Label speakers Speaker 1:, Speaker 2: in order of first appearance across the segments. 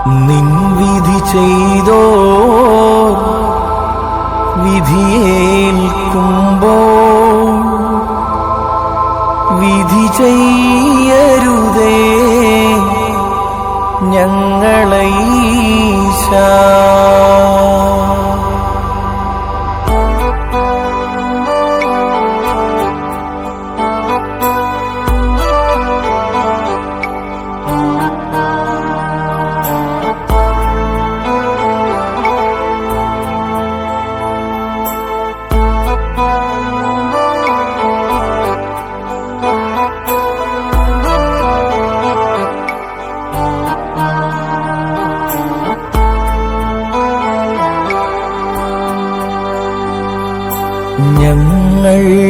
Speaker 1: നിൻ വിധി ചെയ്തോ വിധിയേൽക്കുമ്പോ വിധി ചെയ്യരുതേ ഞങ്ങളെ ഈശാ.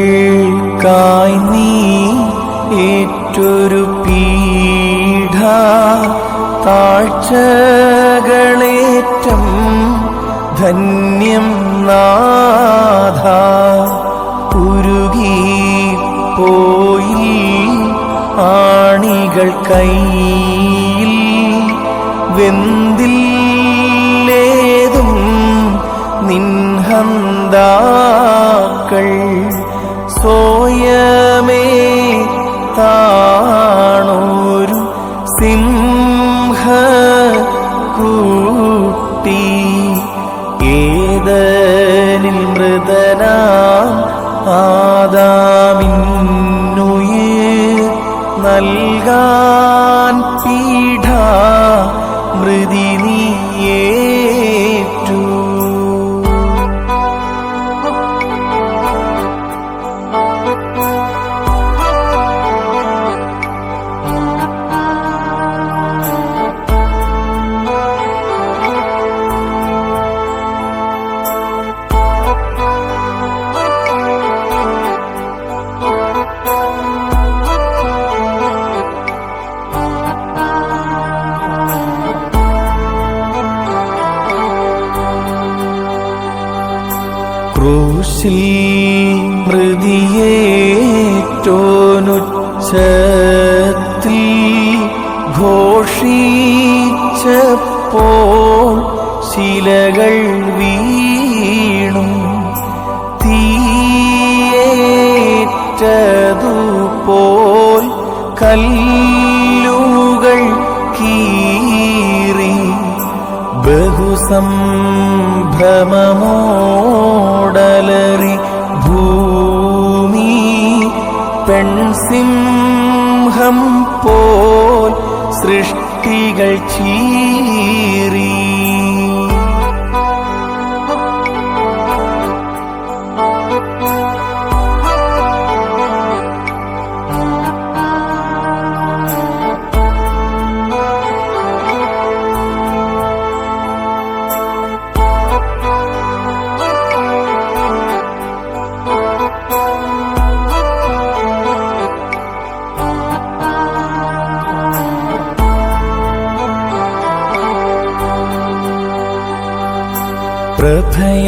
Speaker 1: ഞങ്ങൾക്കായി നീ ഏറ്റൊരു പീഡ താഴ്ചകളേറ്റം ധന്യം നാഥ. ഉരുകിപ്പോയി ആണികൾ കൈയിൽ വെന്തില്ലേതും നിൻഹന്താക്കൾ സോയമേ താണൊരു സിംഹക്കൂട്ടി. ഏദനിൽ മൃതനാം ആദാമിന്നുയിർ നൽകാൻ പീഡ മൃതി നീയേറ്റു. ക്രൂശിൽ മൃതിയേറ്റോനുച്ചത്തിൽ ഘോഷിച്ചപ്പോൾ ശിലകൾ വീണു. തീയേറ്റതുപോൽ കല്ലുകൾ കീറി. ബഹുസംഭ്രമമോടലറി ഭൂമി. പെൺസിംഹം പോൽ സൃഷ്ടികൾ ചീറി.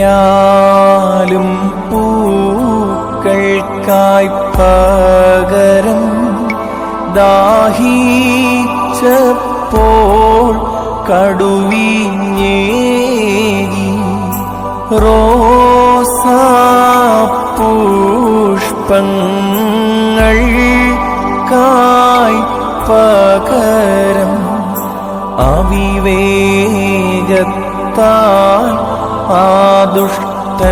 Speaker 1: പ്രഭയാലും പൂക്കൾക്കായി പകരം ദാഹിച്ചപ്പോൾ കടുവീഞ്ഞേകി. റോസാപുഷ്പങ്ങൾക്കായി പകരം അവിവേകത്താൽ ആ ദുഷ്ടന്മാർ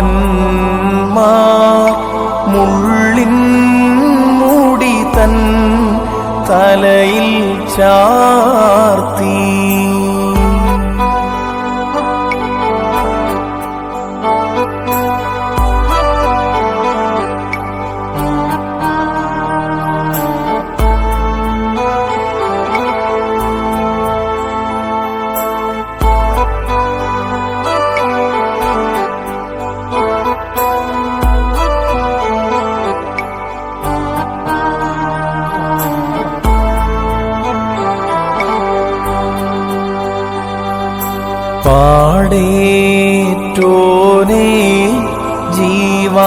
Speaker 1: മുള്ളിൻ മൂടി തൻ തലയിൽ ചാർത്തി. പാടേറ്റോനേ ജീവാത്മജനേ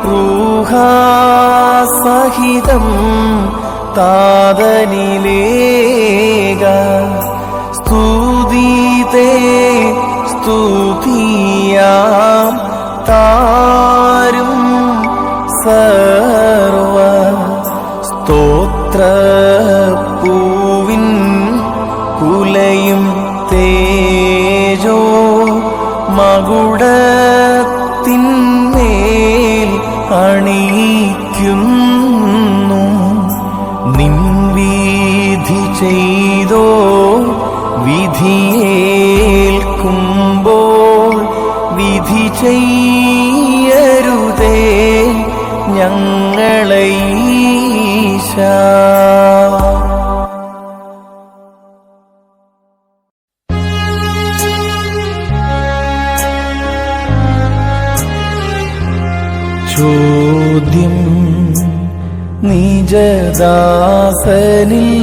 Speaker 1: റൂഹാസഹിതം താതനിലേ സ്തുതിതേ സ്തുതിയാം താരും സർവ സ്തോത്രപ്പൂവിൻ കുലയും തേജോ മകുടത്തിന്മേൽ അണിയിക്കുന്നു. നിൻവിധി ചെയ്തോ വിധിയേൽക്കുമ്പോൾ വിധി ചെയ്യരുതേ ഞങ്ങളെ ഈശാ. ചോദ്യം നിജദാസനിൽ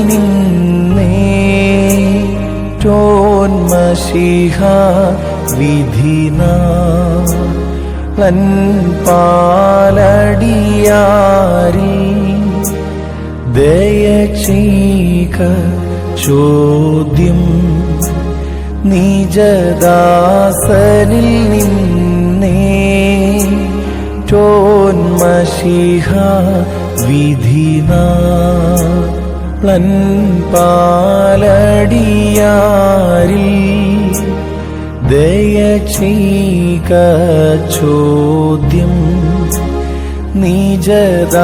Speaker 1: നിന്നേറ്റോന്മശിഹ വിധിനാളൻ പാലടിയാരിൽ ദയചെയ്ക. ചോദ്യം നിജദാസനിൽ നിന്നേറ്റോന്മശിഹ വിധിനാളൻ പാലടിയാരിൽ ദയചെയ്ക. ചോദ്യം നിജദാസനിൽ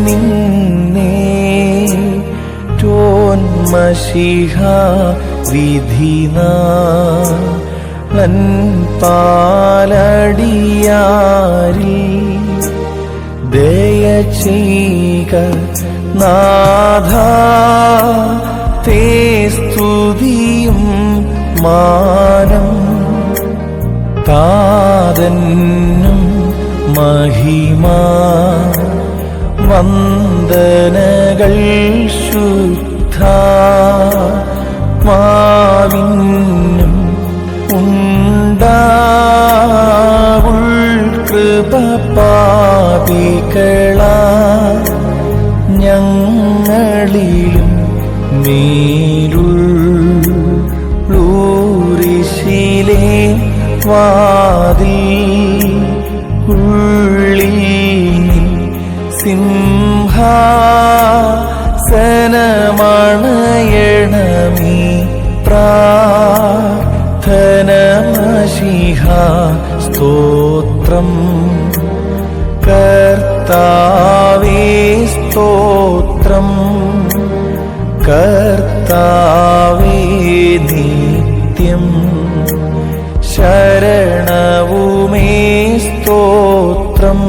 Speaker 1: നിന്നേറ്റോന്മശിഹ വിധിനാളൻ പാലടിയാരിൽ ദയചെയ്ക. നാഥാ തേ സ്തുതിയും മാനം താതന്നും മഹിമാ വന്ദനകൾ ശുദ്ധാത്മാവിനും ഉണ്ടാവുൾ കൃപ പാപികളാ ഞങ്ങളിലും മേലുള്ളൂരിശിലെ വാതിൽ ഉള്ളിൽ സിംഹാസനമണയണമേ പ്രാർത്ഥനമശിഹ. സ്തോത്രം കർത്താവേ സ്തോത്രം കർത്താവേ നിത്യം ശരണവുമേ സ്തോത്രം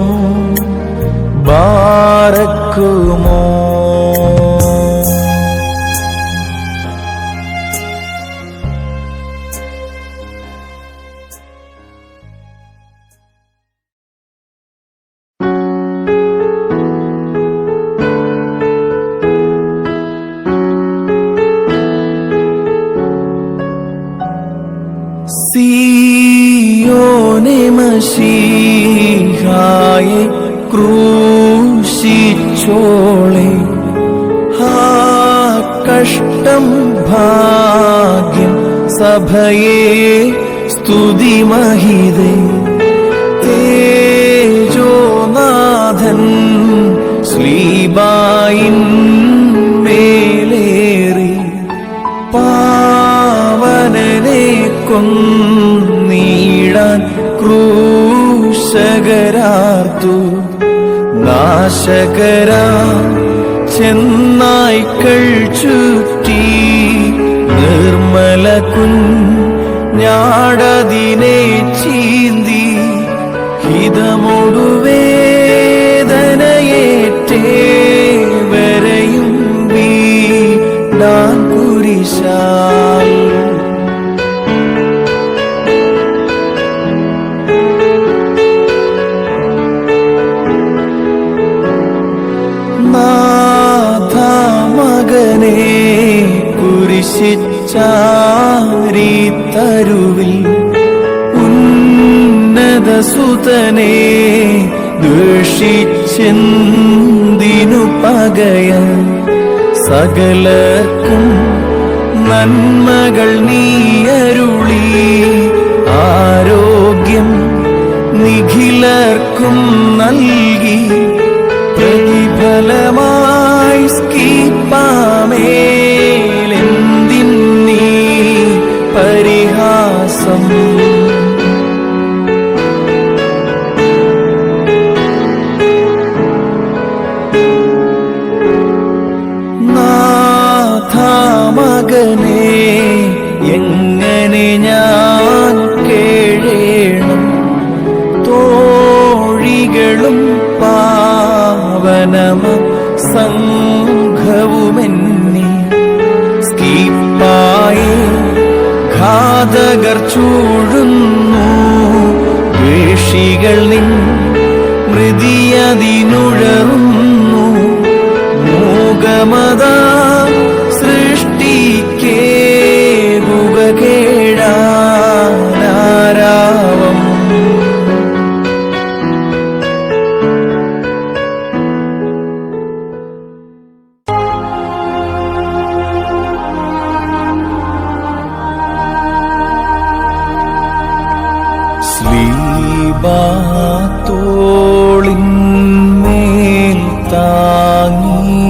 Speaker 1: ബാരക്കുമോ. സിയോനെ മശീഹായെ ക്രൂശിച്ചോളെ ഹാ കഷ്ടം ഭാഗ്യം സഭയെ സ്തുതി മഹിതേ. തേജോനാഥൻ ശ്ലീബായിൻ മേലേറി പാവനനെ കൊന്നീടാൻ ക്രൂശകരാർത്തു. നാശകരാ ചെന്നായ്ക്കൾ ചുറ്റി നിർമ്മല കുഞ്ഞാടതിനെ ചീന്തി ഹിതമൊടുവേദനയേറ്റേവരെയും വീടാൻ കുരിശാൽ. മകനെ കുരിശിച്ചാരി തരുവിൽ ഉന്നതസുതനെ ദ്വേഷിച്ചെന്തിനു പകയ സകലർക്കും നന്മകൾ നീയരുളി ആരോഗ്യം നിഖിലർക്കും നൽകി പ്രതിഫലമായി സ്കീപ്പാമേലെന്തിന്നീ പരിഹാസം മകനെ എങ്ങനെ ഞാൻ കേഴേണം തോഴികളും പാവനമ സംഘവുമെന്നെ സ്കീപ്പായെ ഘാതകർ ചൂഴുന്നു വേഷികൾ നിൻ മൃതിയതിനുഴറുന്നു മൂകമത സൃഷ്ടിക്കേകുകേടാനാരാവം ശ്രീബാത്തോളിന്മേൽ താങ്ങി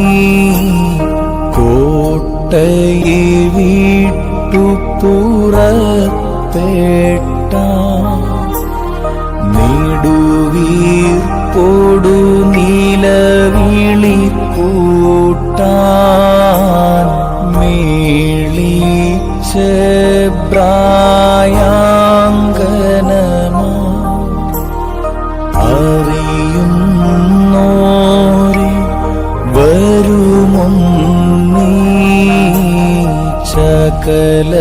Speaker 1: കോട്ടയെ വിട്ടു പുറപ്പെട്ട നെടുവീർപ്പോടു നീലവിളി കൂട്ടാൻ മേളിച്ച ബ്രായാങ്കനമാ അറിയുന്നോരെ വരുമൊന്നീ സകലത്തായി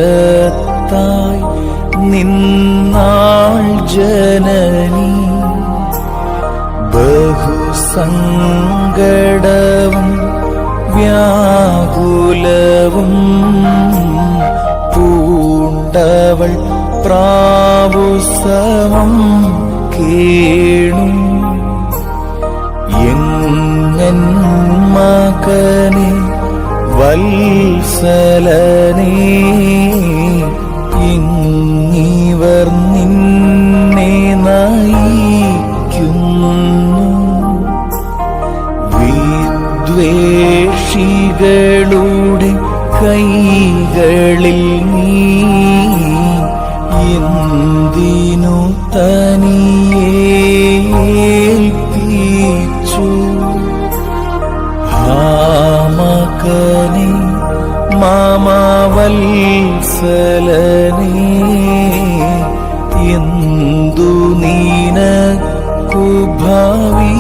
Speaker 1: നിന്നാൾ ജനനി ബഹുസങ്കടവും വ്യാകുലവും പൂണ്ടവൾ പ്രാവുസവം കേണു എങ്ങൻ മകനെ വത്സലനേ ഇങ്ങിവർ നിന്നെ നയിക്കുന്നു വിദ്വേഷികളുടെ കൈകളിൽ നീ എന്തിനു തനിയേൽപ്പിച്ചു മകനെ മാമവത്സലനേ എന്തു നിനക്കു ഭവിച്ചിന്നാൾ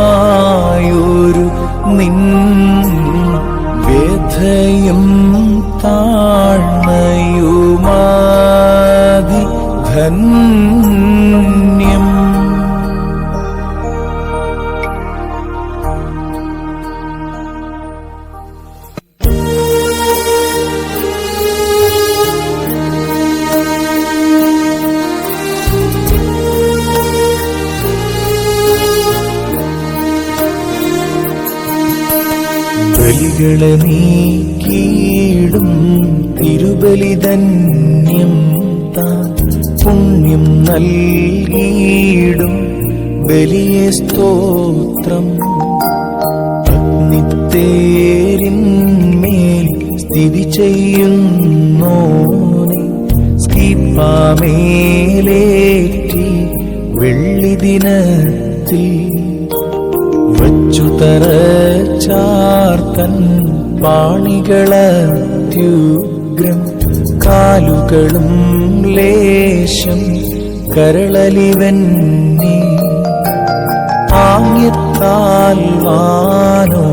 Speaker 1: ഞങ്ങൾക്കായുളവായൊരു നിൻ വ്യഥയും താഴ്മയുമാതി ധന്യം ബലികളെ നീക്കിയിടും തിരുബലിധന്യം താൻ പുണ്യം നൽകിയിടും ബലിയെ സ്തോത്രം അഗ്നിത്തേരിന്മേൽ സ്ഥിതി ചെയ്യുന്നോനെ സ്കീപ്പാമേലേറ്റി വെള്ളിദിനത്തിൽ വച്ചുതറച്ചാർത്തൻ പാണികളത്യുഗ്രം കാലുകളും ലേശം കരളലിവന്നെ ആംഗ്യത്താൽ വാനോ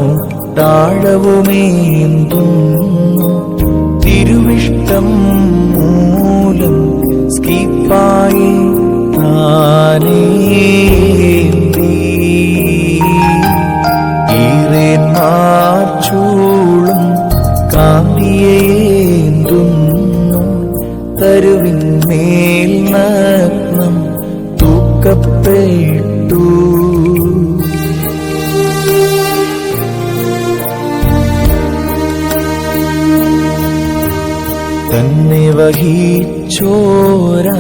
Speaker 1: താഴവുമേന്തുന്നു തിരുവിഷ്ടം മൂലം സ്കീപ്പായി താനേന്തി ഈറേന്മാർ ചൂളും കാന്തിയേന്തുന്നു തരുവിന്മേൽ നഗ്നം പുറപ്പെട്ടു. തന്നെ വഹിച്ചോരാ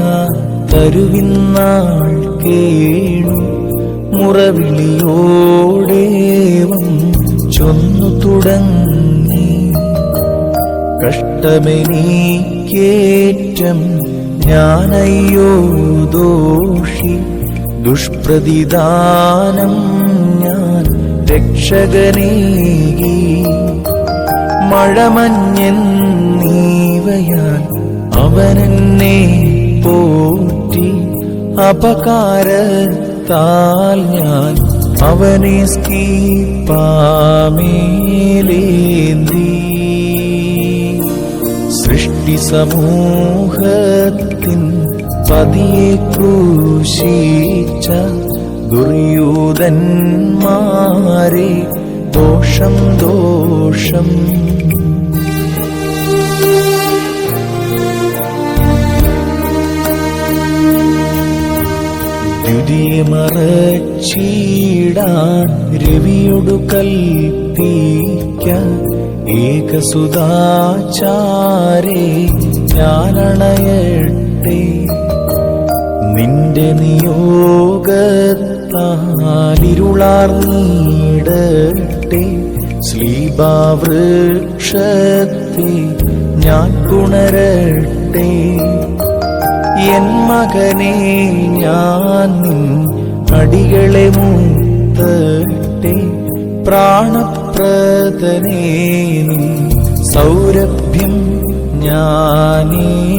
Speaker 1: തരുവിന്നാൾ കേണു മുറവിളിയോടേവം ചൊന്നു തുടങ്ങി. കഷ്ടമെനിക്കേറ്റം ഞാനയ്യോ ദോഷി, ദുഷ്പ്രതിദാനം ഞാൻ രക്ഷകനേകി. മഴമഞ്ഞെന്നീവയാൽ അവനെന്നെ പോറ്റി, അപകാരത്താൽ ഞാൻ അവനെ സ്കീപ്പാമേലേന്തി. സൃഷ്ടി സമൂഹത്തിൻ പതിയെ ക്രൂശിച്ച ദുര്യൂധന്മാരെ ദോഷം ദോഷം. ദ്വിതീയമറച്ചീടാൻ രവിയൊടു കൽപ്പിക്ക, ഏകസുതാചാരേ ഞാനണയട്ടെ. നിന്റെ നിയോഗത്താലിരുളാർന്നിടട്ടെ, ശ്ലീബാവൃക്ഷത്തെ ഞാൻ പുണരട്ടെ. എൻ മകനെ ഞാൻ നിൻ അടികളെ മൂത്തട്ടെ, പ്രാണപ്രദനേ നിൻ സൗരഭ്യം ഞാനേൽക്കട്ടെ.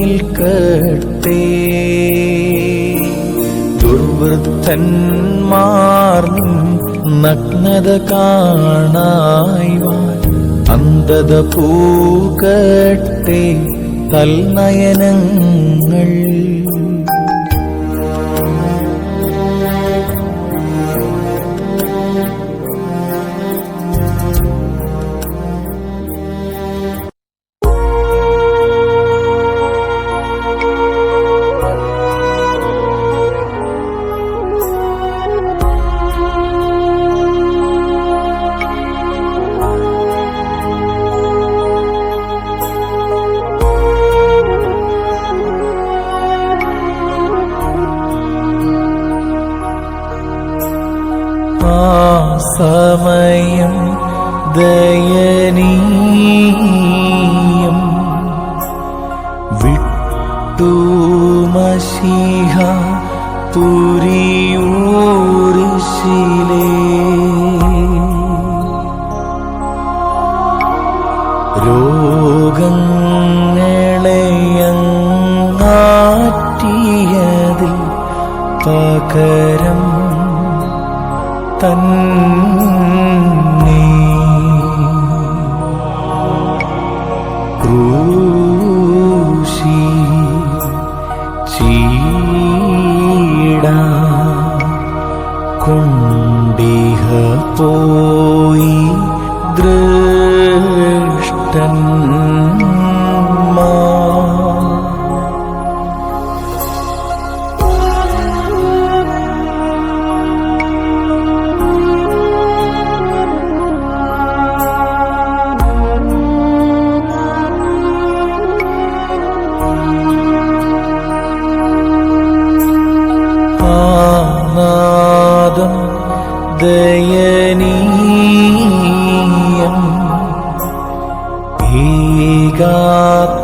Speaker 1: ദുർവൃത്തന്മാർ നിൻ നഗ്നത കാണായ്വാൻ അന്ധത പൂക്കട്ടെ തൽനയനങ്ങൾ. സമയം ദയനീയം വിട്ടു മശീഹ പുരിയൂരിശിലേ. രോഗങ്ങളെയങ്ങാറ്റിയതിൽ പകരം തന്നെ ക്രൂശി ചീട കൊണ്ടിഹ പോയി ദൃഷ്ടന്മാ. ദയനീയം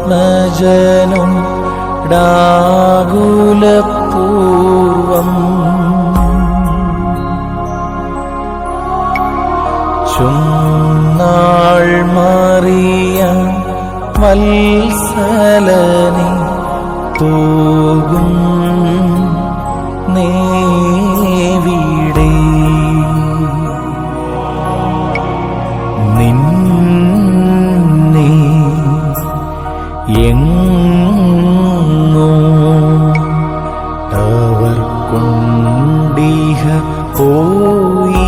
Speaker 1: ഏകാത്മജനം ഡാകുലപൂർവം ചൊന്നാൾ മാറിയ വത്സലനെ പോകും നേവിടെ നിന്നെ എങ്ങോ അവർ കൊണ്ടിഹ പോയി.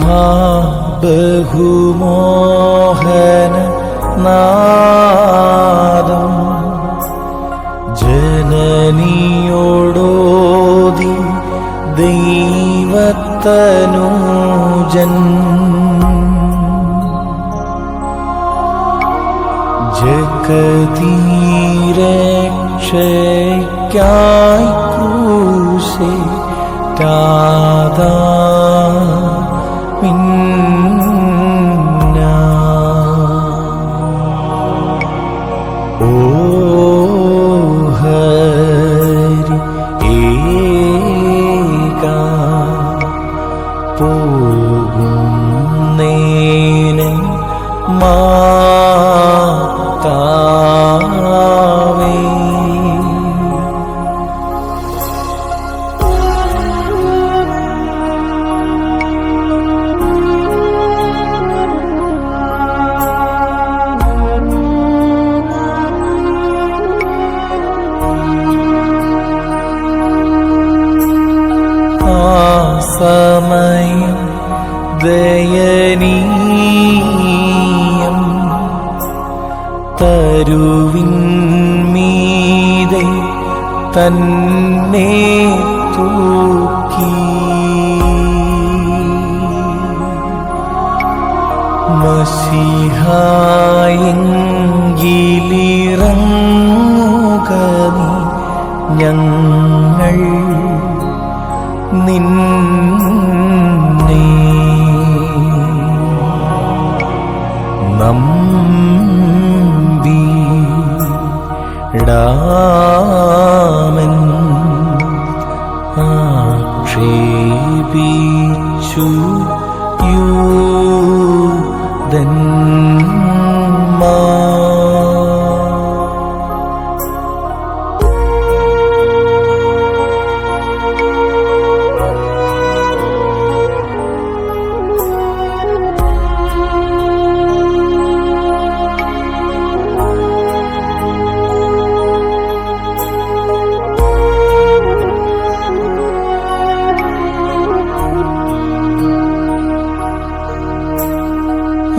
Speaker 1: ഹാ ബഹുമോഹന നാദം ജനനിയോടോതി ദൈവത്തനൂജൻ ജഗതീരക്ഷയ്ക്കായി ക്രൂശേ ടാദാ മിന്ന ഓ ഹരി ഏകാ പോകുന്നേനെ മാതാവേ സമയം ദയനീയം തരുവിന്മീതെ തന്നെ തൂക്കി മസിഹായെങ്കിലിറങ്ങുക നീ ഞങ്ങൾ നിന്നെ നമ്പിടാമെൻ ആക്ഷേപിച്ചു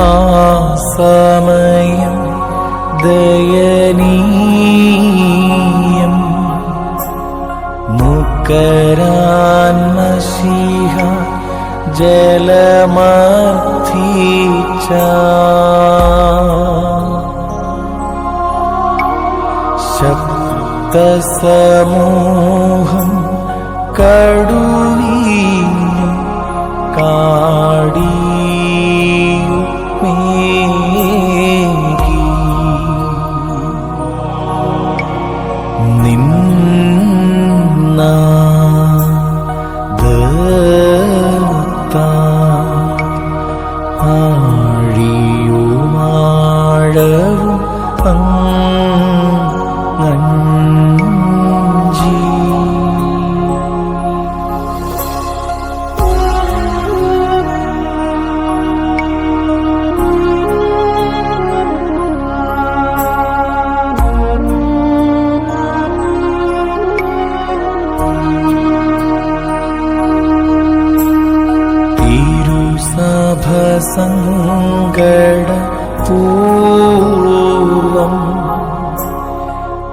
Speaker 1: ആ സമയം ദയനീയം മുക്കരാൻ മശീഹ ജലമർത്തിച്ച ശബ്ദസമൂഹം കടുവീഞ്ഞു കാടി ആഴിയുമാഴവും അങ്ങഞ്ചി സങ്കട പൂർവം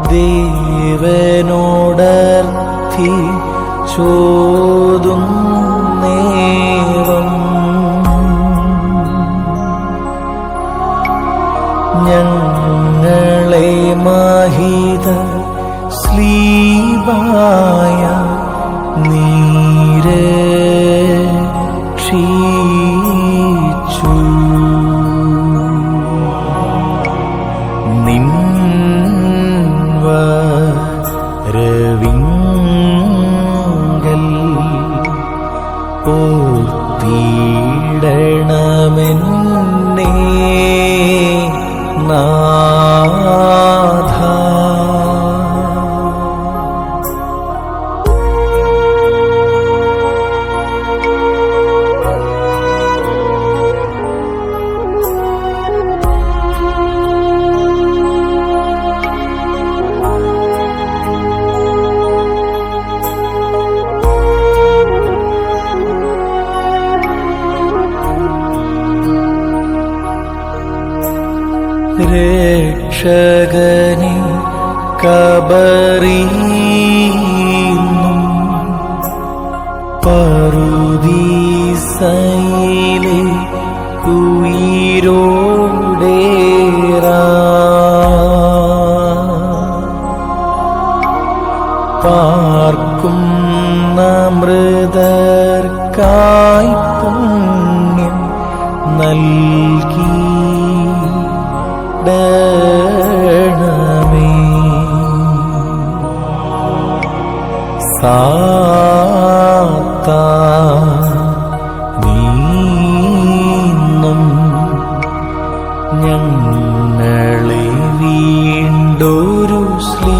Speaker 1: ദേവനോടർത്ഥി ചോദും നേരം ഞങ്ങളെ മഹിത സ്ലീബായ നീരക്ഷീച്ചു നിൻവരവിങ്കൽ ഓർത്തിടണമെന്നേ നാഥ രക്ഷകനെ കബറിന്നും പറുദീസയിലെ ഉയിരോടേറാ പാർക്കുന്ന മൃതർക്കായി പുണ്യം നൽകിടണമേ. സാത്താനീന്നും ഞങ്ങളെ വീണ്ടൊരു ശ്ലീബായ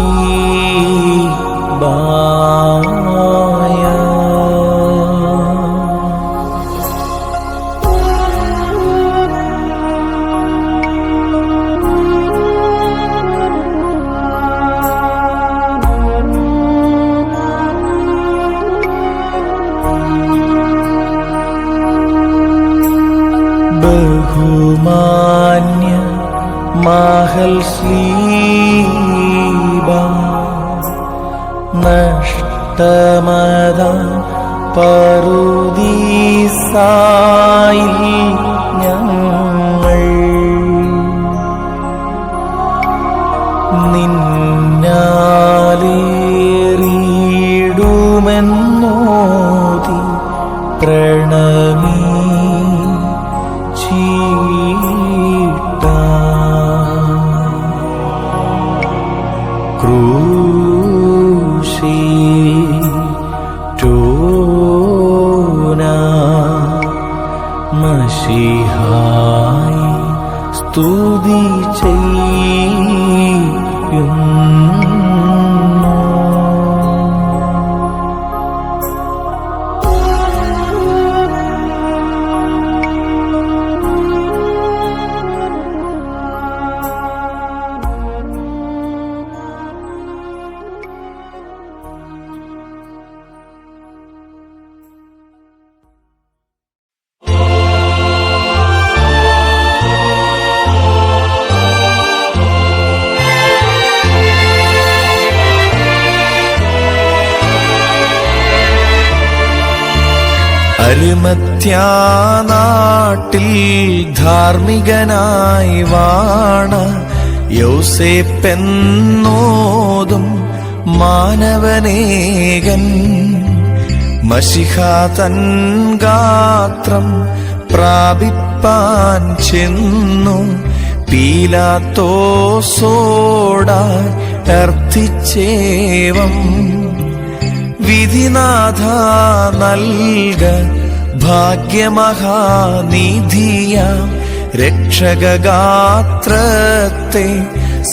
Speaker 1: ബഹുമാന്യ മഹൽ ശ്ലീബ നഷ്ടമത പറുദീസായിൽ ഞങ്ങൾ നിന്നാലേറിയിടുമെന്നോതി പ്രണമീ മശിഹായി സ്തുതി ചെയ്യുന്നു. അരിമത്യാനാട്ടിൽ ധാർമ്മികനായി വാണ യോസേപ്പെന്നോതും മാനവനേകൻ മശിഹാ തൻ ഗാത്രം പ്രാപിപ്പാൻ ചെന്നു പീലാത്തോസോടായി അർത്ഥിച്ചേവം വിധിനാഥ നൽക ഭാഗ്യമഹാനിധിയാം രക്ഷകഗാത്രത്തെ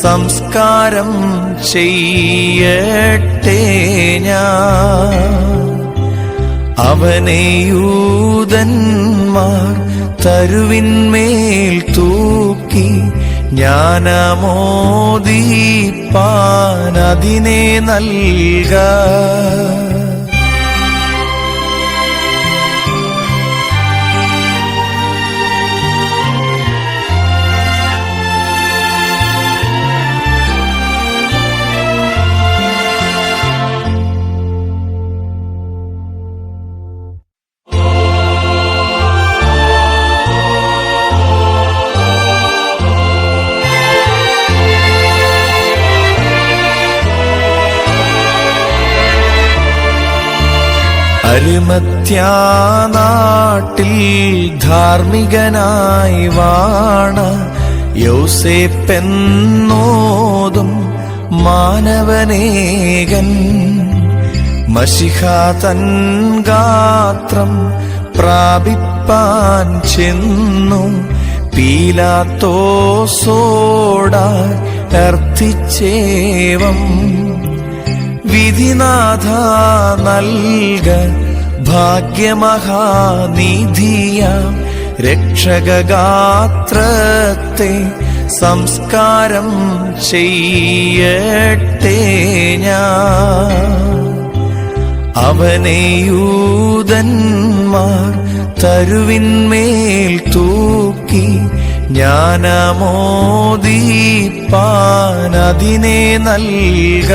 Speaker 1: സംസ്കാരം ചെയ്യട്ടെ ഞാൻ. അവനെ യൂദന്മാർ തരുവിന്മേൽ തൂക്കി ജ്ഞാനമോദിപ്പാൻ അതിനെ നൽക. അരിമത്യാനാട്ടിൽ ധാർമ്മികനായി വാണ യോസേപ്പെന്നോതും മാനവനേകൻ മശിഹാ തൻ ഗാത്രം പ്രാപിപ്പാൻ ചെന്നു പീലാത്തോസോടായി അർത്ഥിച്ചേവം വിധിനാഥ നൽക ഭാഗ്യമഹാനിധിയാം രക്ഷകഗാത്രത്തെ സംസ്കാരം ചെയ്യട്ടെ ഞാൻ. അവനെ യൂദന്മാർ തരുവിന്മേൽ തൂക്കി ജ്ഞാനമോദീപ്പാനതിനെ നൽക.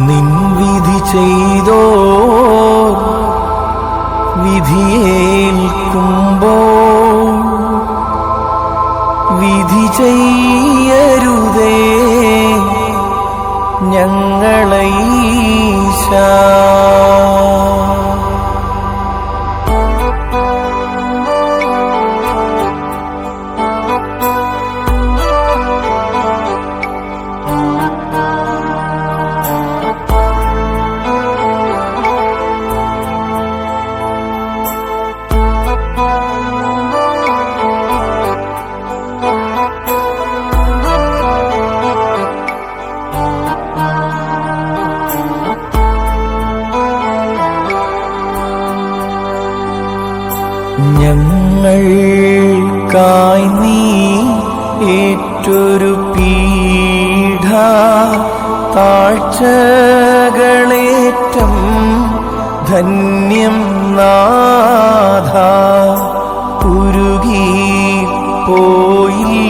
Speaker 1: നിൻവിധി ചെയ്തോ വിധിയേൽക്കുമ്പോൾ വിധി ചെയ്യരുതേ ഞങ്ങളീശാ. ഞങ്ങൾക്കായി നീ ഏറ്റൊരു പീഡ താഴ്ചകളേറ്റം ധന്യം നാഥ. ഉരുകി പോയി